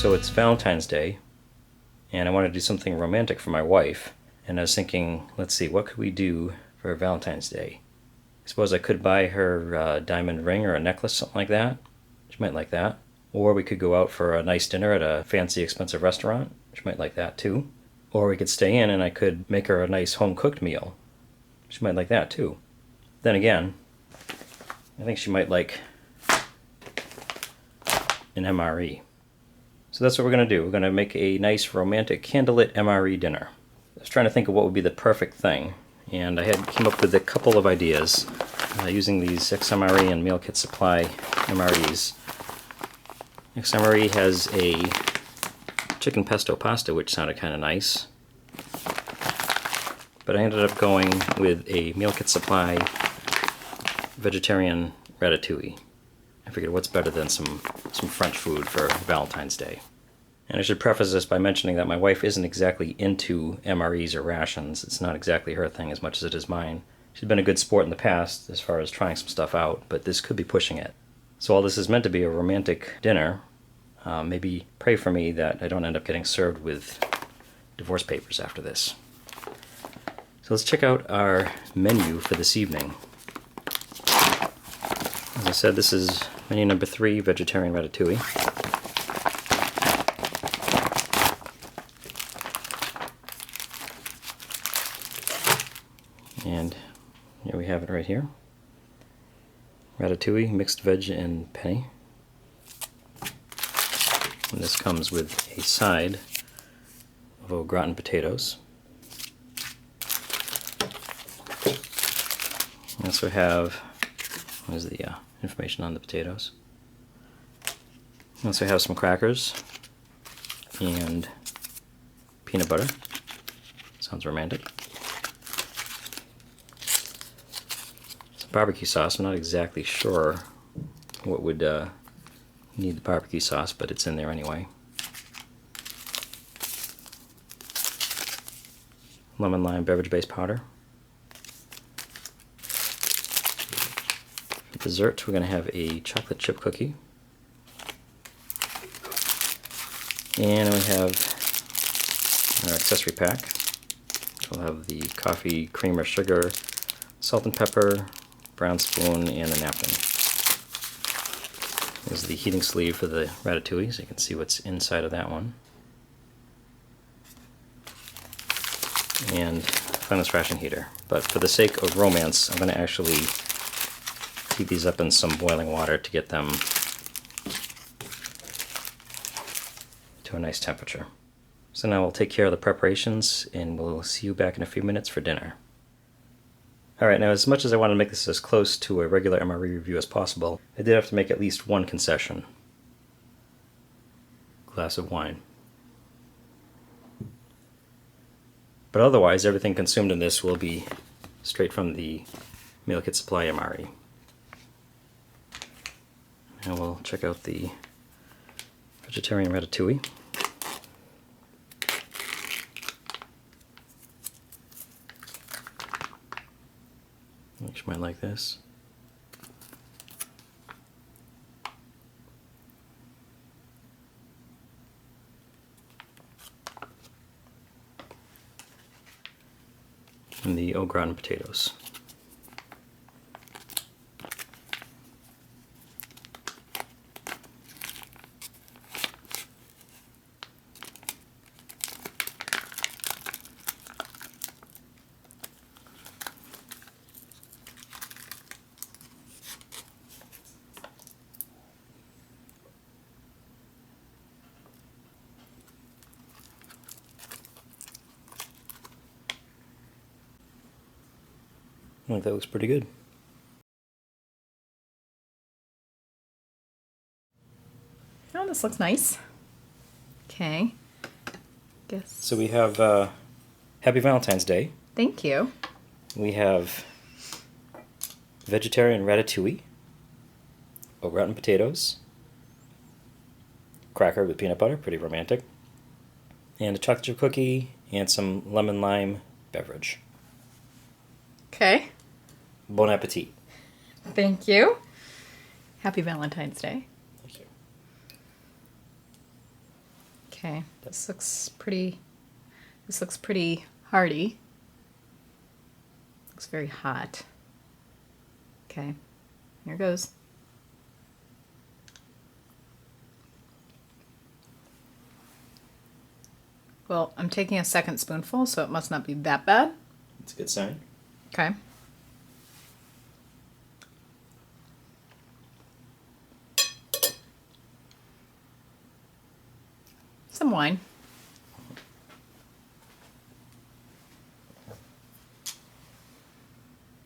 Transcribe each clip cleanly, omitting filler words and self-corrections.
So it's Valentine's Day, and I want to do something romantic for my wife. And I was thinking, let's see, what could we do for Valentine's Day? I suppose I could buy her a diamond ring or a necklace, something like that. She might like that. Or we could go out for a nice dinner at a fancy, expensive restaurant. She might like that too. Or we could stay in and I could make her a nice home-cooked meal. She might like that too. Then again, I think she might like an MRE. So that's what we're going to do. We're going to make a nice romantic candlelit MRE dinner. I was trying to think of what would be the perfect thing, and I came up with a couple of ideas using these XMRE and Meal Kit Supply MREs. XMRE has a chicken pesto pasta, which sounded kind of nice, but I ended up going with a Meal Kit Supply vegetarian ratatouille. I figured what's better than some French food for Valentine's Day. And I should preface this by mentioning that my wife isn't exactly into MREs or rations. It's not exactly her thing as much as it is mine. She's been a good sport in the past as far as trying some stuff out, but this could be pushing it. So while this is meant to be a romantic dinner, maybe pray for me that I don't end up getting served with divorce papers after this. So let's check out our menu for this evening. As I said, this is menu number 3, vegetarian ratatouille. And here we have it right here. Ratatouille, mixed veg and penne. And this comes with a side of au gratin potatoes. We also have, what is the information on the potatoes? We also have some crackers and peanut butter. Sounds romantic. Barbecue sauce. I'm not exactly sure what would need the barbecue sauce, but it's in there anyway. Lemon lime beverage base powder. For dessert, we're going to have a chocolate chip cookie. And we have our accessory pack. We'll have the coffee, creamer, sugar, salt and pepper, brown spoon, and a napkin. There's the heating sleeve for the ratatouille, so you can see what's inside of that one. And finally, ration heater. But for the sake of romance, I'm going to actually heat these up in some boiling water to get them to a nice temperature. So now we'll take care of the preparations, and we'll see you back in a few minutes for dinner. Alright, now as much as I want to make this as close to a regular MRE review as possible, I did have to make at least one concession. Glass of wine. But otherwise, everything consumed in this will be straight from the Meal Kit Supply MRE. Now we'll check out the vegetarian ratatouille. You might like this. And the au gratin potatoes. I think that looks pretty good. Oh, this looks nice. Okay. Guess. So we have Happy Valentine's Day. Thank you. We have vegetarian ratatouille, au gratin potatoes, cracker with peanut butter, pretty romantic, and a chocolate chip cookie, and some lemon lime beverage. Okay. Bon appetit. Thank you. Happy Valentine's Day. Thank you. Okay, this looks pretty. This looks pretty hearty. Looks very hot. Okay, here goes. Well, I'm taking a second spoonful, so it must not be that bad. It's a good sign. Okay. Some wine.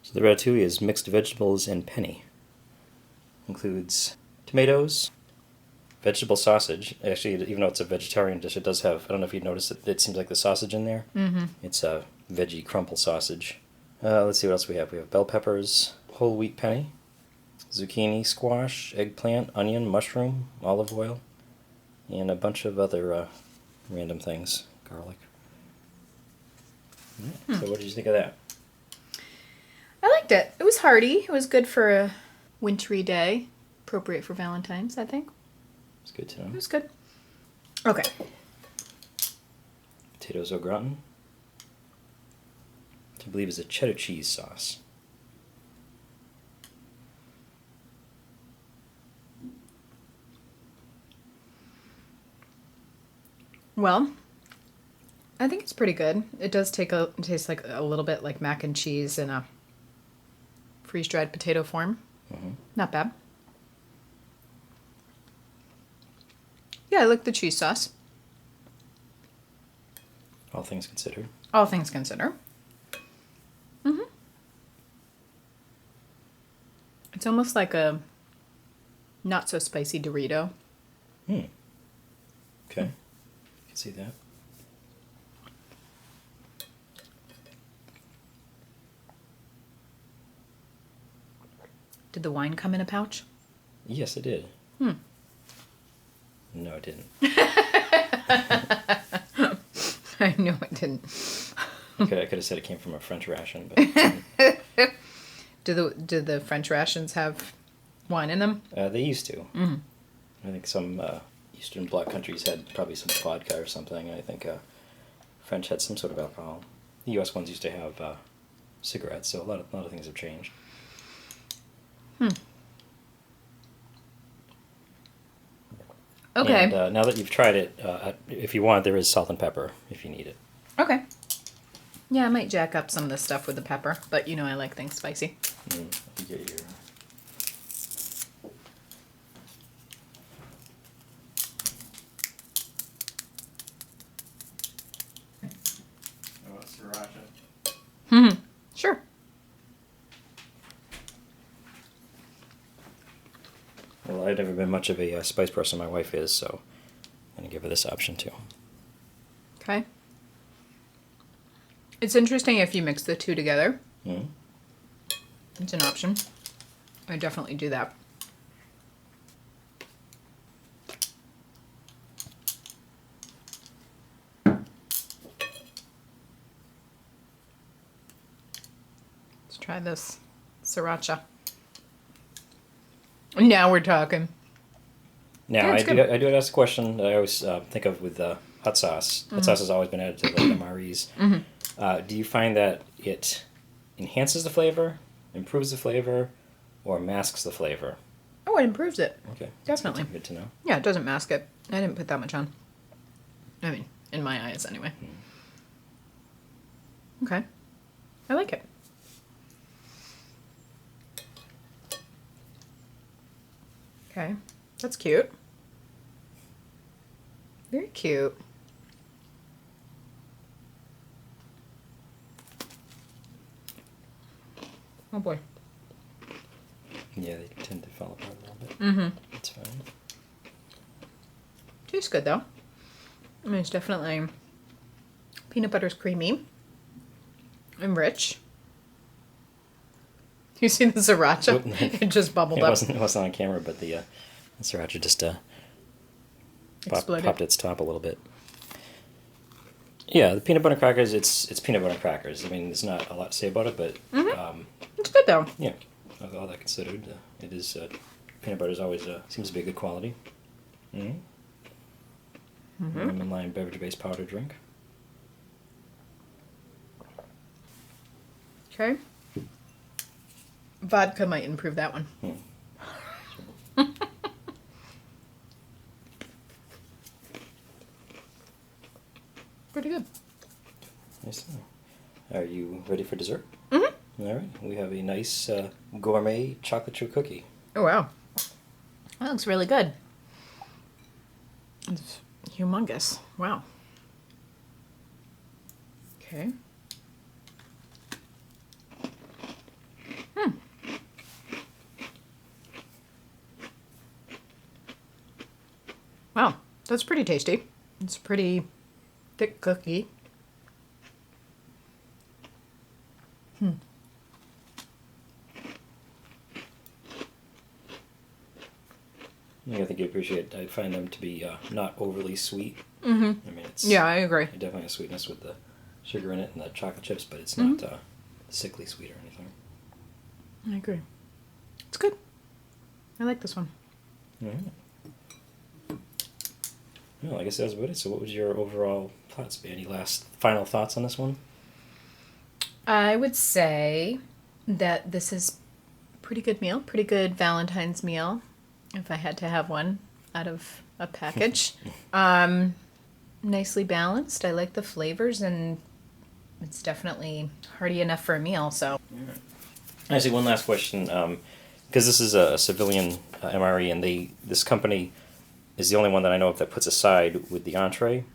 So the ratatouille is mixed vegetables and penne. Includes tomatoes, vegetable sausage. Actually, even though it's a vegetarian dish, it does have, I don't know if you noticed it, it seems like the sausage in there. Mm-hmm. It's a veggie crumple sausage. Let's see what else we have. We have bell peppers, whole wheat penne, zucchini, squash, eggplant, onion, mushroom, olive oil, and a bunch of other random things. Garlic. Yeah. So what did you think of that? I liked it. It was hearty. It was good for a wintry day. Appropriate for Valentine's, I think. It's good to know. It was good. Okay. Potatoes au gratin, which I believe is a cheddar cheese sauce. Well, I think it's pretty good. It does taste like a little bit like mac and cheese in a freeze-dried potato form. Mm-hmm. Not bad. Yeah, I like the cheese sauce. All things considered. All things considered. Mm-hmm. It's almost like a not so spicy Dorito. Okay. I can see that. Did the wine come in a pouch? Yes, it did. Hmm. No, it didn't. I know it didn't. I could have said it came from a French ration, but Do the French rations have wine in them? they used to. Mm-hmm. I think some Eastern Bloc countries had probably some vodka or something. I think French had some sort of alcohol. The U.S. ones used to have cigarettes, so a lot of things have changed. Okay. And now that you've tried it, if you want, there is salt and pepper if you need it. Okay. Yeah, I might jack up some of this stuff with the pepper, but you know I like things spicy. You get your... Oh, sriracha. Mm-hmm. Sure. Well, I've never been much of a spice person. My wife is, so I'm going to give her this option too. Okay. It's interesting if you mix the two together. Mm-hmm. It's an option. I definitely do that. Let's try this sriracha. Now we're talking. Now, Yeah, I it's do, good. I do ask a question that I always think of with hot sauce. Hot sauce has always been added to the MREs. Mm-hmm. Do you find that it enhances the flavor, improves the flavor, or masks the flavor? Oh, it improves it. Okay. Definitely. Good to know. Yeah, it doesn't mask it. I didn't put that much on. I mean, in my eyes anyway. Okay. I like it. Okay. That's cute. Very cute. Oh boy. Yeah, they tend to fall apart a little bit. Mm-hmm. That's fine. Tastes good though. I mean, it's definitely peanut butter's creamy and rich. You see the sriracha? Oop. It just bubbled It up. wasn't on camera, but the sriracha just Exploded. popped its top a little bit. Yeah, the peanut butter crackers, it's peanut butter crackers. I mean, there's not a lot to say about it, but It's good though. yeah, all that considered, it is peanut butter is always seems to be a good quality. Mm-hmm. lemon lime beverage-based powder drink. Okay. Vodka might improve that one. Pretty good. Nice. Are you ready for dessert? Mm-hmm. All right. We have a nice gourmet chocolate chip cookie. Oh, wow. That looks really good. It's humongous. Wow. Okay. Wow, that's pretty tasty. It's a pretty thick cookie. I think you appreciate. I find them to be not overly sweet. Mm-hmm. I mean, it's Yeah, I agree. definitely a sweetness with the sugar in it and the chocolate chips, but it's not sickly sweet or anything. I agree. It's good. I like this one. All right. Well, I guess that was about it. So, what was your overall thoughts? Any last final thoughts on this one? I would say that this is a pretty good meal, pretty good Valentine's meal, if I had to have one out of a package. Nicely balanced. I like the flavors, and it's definitely hearty enough for a meal. So, Actually, one last question, because this is a civilian MRE, and this company is the only one that I know of that puts a side with the entree,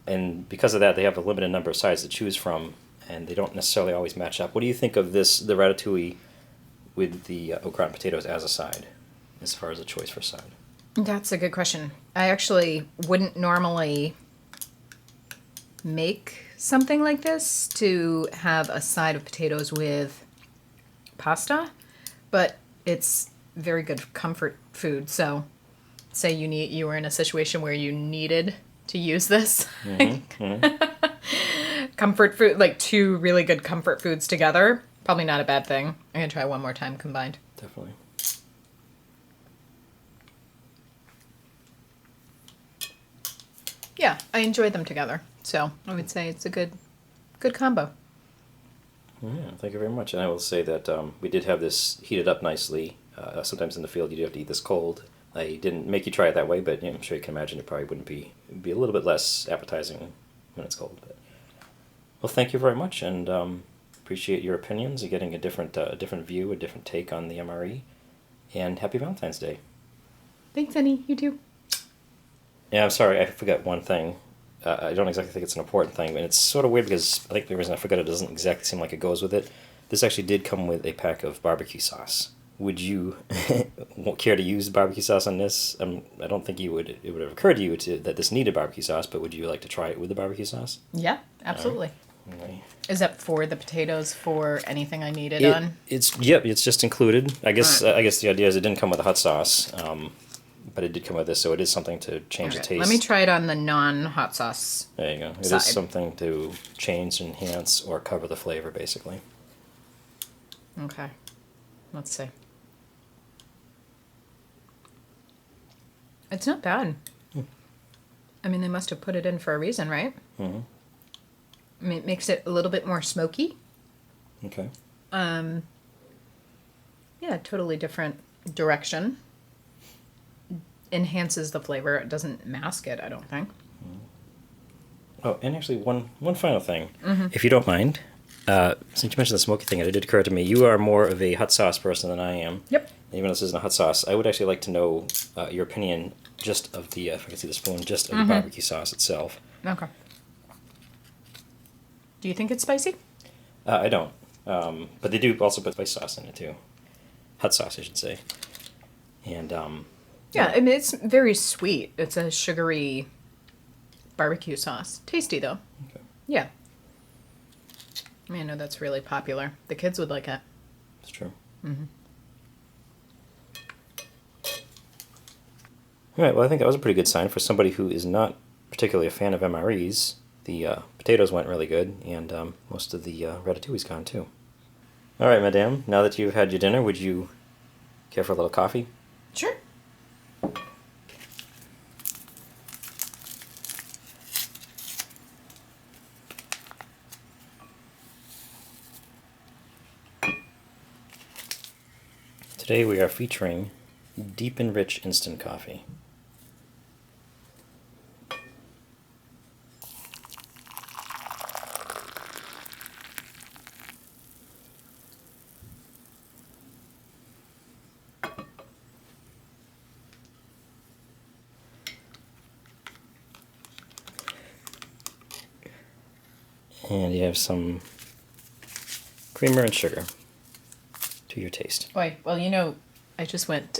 and because of that, they have a limited number of sides to choose from, and they don't necessarily always match up. What do you think of this, the ratatouille, with the au gratin potatoes as a side, as far as a choice for side? that's a good question. I actually wouldn't normally make something like this to have a side of potatoes with pasta, but it's very good comfort food. So, say you were in a situation where you needed to use this. Comfort food, like two really good comfort foods together, probably not a bad thing. I'm gonna try one more time combined. Definitely. Yeah, I enjoy them together. So I would say it's a good combo. Yeah, thank you very much. And I will say that we did have this heated up nicely. Sometimes in the field you do have to eat this cold. I didn't make you try it that way, but I'm sure you can imagine it probably wouldn't be. It'd be a little bit less appetizing when it's cold. But, well, thank you very much, and appreciate your opinions and getting a different view, a different take on the MRE. And happy Valentine's Day. Thanks, Annie. You too. Yeah, I'm sorry, I forgot one thing. I don't exactly think it's an important thing, but it's sort of weird because I think the reason I forgot it doesn't exactly seem like it goes with it. This actually did come with a pack of barbecue sauce. Would you care to use barbecue sauce on this? I don't think it would have occurred to you that this needed barbecue sauce, but would you like to try it with the barbecue sauce? Yeah, absolutely. All right. Is that for the potatoes, for anything I needed on? It's just included. I guess the idea is it didn't come with a hot sauce, but it did come with this, so it is something to change the taste. Let me try it on the non-hot sauce. There you go. It side. is something to change, enhance, or cover the flavor, basically. Okay. Let's see. It's not bad. I mean, they must have put it in for a reason, right? Mm-hmm. I mean, it makes it a little bit more smoky. Okay. Yeah, totally different direction. Enhances the flavor. It doesn't mask it, I don't think. Oh, and actually, one final thing, if you don't mind. Since you mentioned the smoky thing, it did occur to me, you are more of a hot sauce person than I am. Yep. Even though this isn't a hot sauce, I would actually like to know your opinion just of the, if I can see the spoon, just of the barbecue sauce itself. Okay. Do you think it's spicy? I don't. But they do also put spice sauce in it, too. Hot sauce, I should say. And, Yeah, I mean, it's very sweet. It's a sugary barbecue sauce. Tasty, though. Okay. Yeah. I mean, I know that's really popular. The kids would like it. It's true. All right, well, I think that was a pretty good sign for somebody who is not particularly a fan of MREs. The potatoes went really good, and most of the ratatouille's gone, too. All right, madame, now that you've had your dinner, would you care for a little coffee? Sure. Today we are featuring Deep and Rich Instant Coffee. And you have some creamer and sugar to your taste. Wait, well, I just went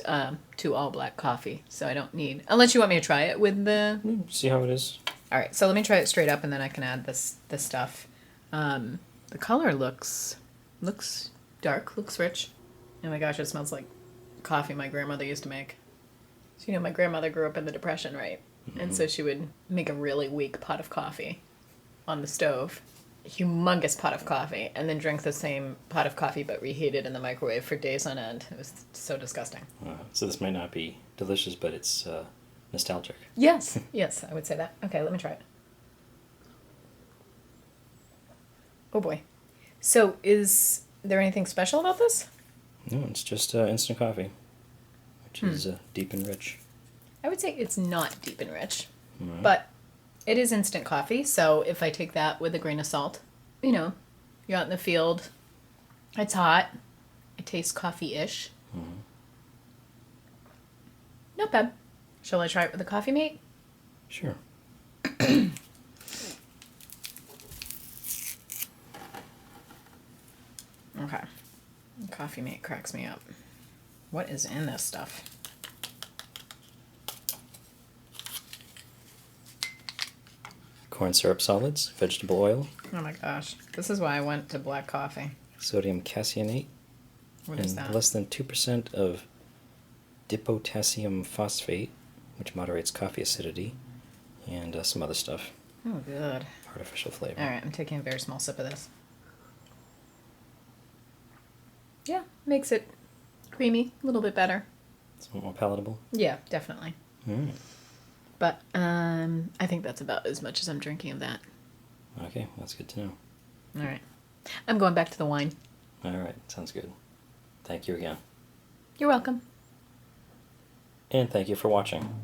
to all black coffee, so I don't need, unless you want me to try it with the. See how it is? All right, so let me try it straight up, and then I can add this stuff. The color looks dark, looks rich. Oh my gosh, it smells like coffee my grandmother used to make. So my grandmother grew up in the Depression, right? Mm-hmm. And so she would make a really weak pot of coffee on the stove. Humongous pot of coffee, and then drink the same pot of coffee but reheat it in the microwave for days on end. It was so disgusting. So this might not be delicious, but it's nostalgic. Yes, yes, I would say that. Okay, let me try it. Oh boy. So is there anything special about this? No, it's just instant coffee, which is deep and rich. I would say it's not deep and rich, Right. but it is instant coffee, so if I take that with a grain of salt, you're out in the field, it's hot, it tastes coffee-ish. Mm-hmm. Not bad. Shall I try it with a coffee mate? Sure. Okay. Coffee mate cracks me up. What is in this stuff? Corn syrup solids, vegetable oil, Oh my gosh. This is why I went to black coffee. sodium caseinate, What is and that? less than 2% of dipotassium phosphate, which moderates coffee acidity, and some other stuff, Oh, good. artificial flavor. All right, I'm taking a very small sip of this. Yeah, makes it creamy, a little bit better. Somewhat more palatable. Yeah, definitely. Mm. But I think that's about as much as I'm drinking of that. Okay, that's good to know. All right. I'm going back to the wine. All right, sounds good. Thank you again. You're welcome. And thank you for watching.